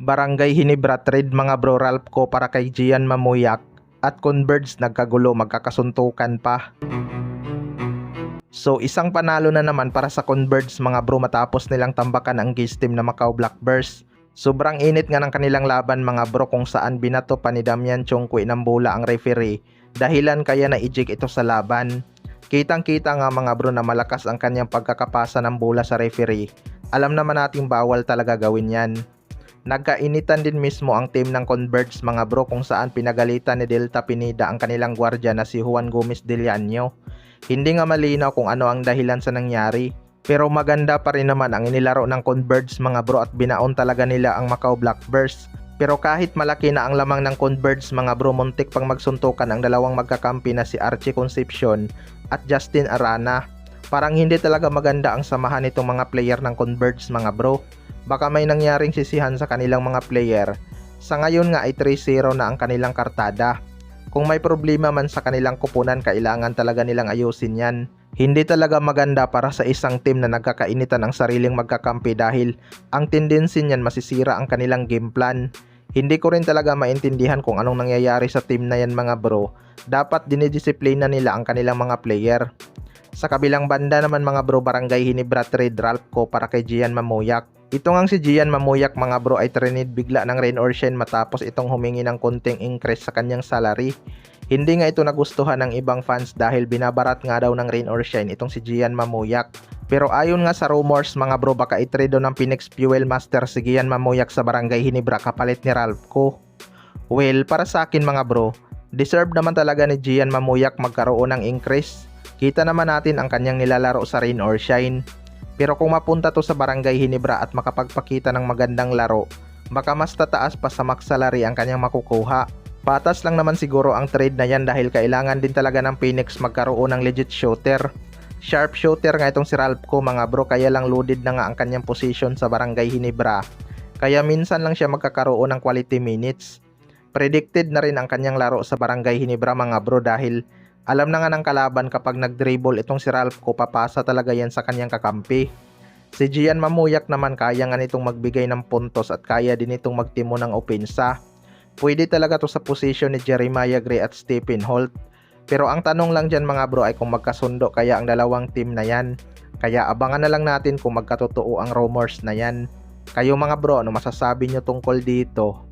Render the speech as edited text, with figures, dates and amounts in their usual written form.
Barangay Hinebra trade mga bro, Ralph ko para kay Gian Mamuyak at Converge nagkagulo, magkakasuntukan pa. So isang panalo na naman para sa Converge mga bro matapos nilang tambakan ang Gaze team na Macau Blackburst. Sobrang init nga ng kanilang laban mga bro, kung saan binato pa ni Damian Chongqui ng bola ang referee, dahilan kaya na eject ito sa laban. Kitang kita nga mga bro na malakas ang kanyang pagkakapasa ng bola sa referee. Alam naman nating bawal talaga gawin yan. Nagkainitan din mismo ang team ng Converge mga bro, kung saan pinagalitan ni Delta Pineda ang kanilang gwardiya na si Juan Gomez de Llano. Hindi nga malinaw kung ano ang dahilan sa nangyari, pero maganda pa rin naman ang inilaro ng Converge mga bro at binaon talaga nila ang Macau Blackburst. Pero kahit malaki na ang lamang ng Converge mga bro, muntik pang magsuntukan ang dalawang magkakampi na si Archie Concepcion at Justin Arana. Parang hindi talaga maganda ang samahan nitong mga player ng Converge mga bro. Baka may nangyaring sisihan sa kanilang mga player. Sa ngayon nga ay 3-0 na ang kanilang kartada. Kung may problema man sa kanilang kupunan, kailangan talaga nilang ayusin yan. Hindi talaga maganda para sa isang team na nagkakainitan ang sariling magkakampi, dahil ang tendency niyan masisira ang kanilang game plan. Hindi ko rin talaga maintindihan kung anong nangyayari sa team na yan mga bro. Dapat dinidisiplina nila ang kanilang mga player. Sa kabilang banda naman mga bro, Barangay Hinebra trade Ralph ko para kay Gian Mamuyak. Ito ngang si Gian Mamuyak mga bro ay trinid bigla ng rain or shine matapos itong humingi ng konting increase sa kanyang salary. Hindi nga ito nagustuhan ng ibang fans dahil binabarat nga daw ng rain or shine itong si Gian Mamuyak. Pero ayon nga sa rumors mga bro, baka itrade ng Phoenix Fuel Master si Gian Mamuyak sa Barangay Hinebra kapalit ni Ralph ko. Well, para sa akin mga bro, deserve naman talaga ni Gian Mamuyak magkaroon ng increase. Kita naman natin ang kanyang nilalaro sa rain or shine. Pero kung mapunta to sa Barangay Hinebra at makapagpakita ng magandang laro, baka mas tataas pa sa max salary ang kanyang makukuha. Patas lang naman siguro ang trade na yan dahil kailangan din talaga ng Phoenix magkaroon ng legit shooter. Sharp shooter nga itong si Ralph ko mga bro, kaya lang loaded na nga ang kanyang position sa Barangay Hinebra. Kaya minsan lang siya magkakaroon ng quality minutes. Predicted na rin ang kanyang laro sa Barangay Hinebra mga bro, dahil alam na nga ng kalaban kapag nag-dribble itong si Ralph ko, papasa talaga yan sa kanyang kakampi. Si Gian Mamuyak naman kaya nga nitong magbigay ng puntos at kaya din itong magtimo ng opensa. Pwede talaga to sa posisyon ni Jeremiah Gray at Stephen Holt. Pero ang tanong lang dyan mga bro ay kung magkasundo kaya ang dalawang team na yan. Kaya abangan na lang natin kung magkatotoo ang rumors na yan. Kayo mga bro, ano masasabi nyo tungkol dito?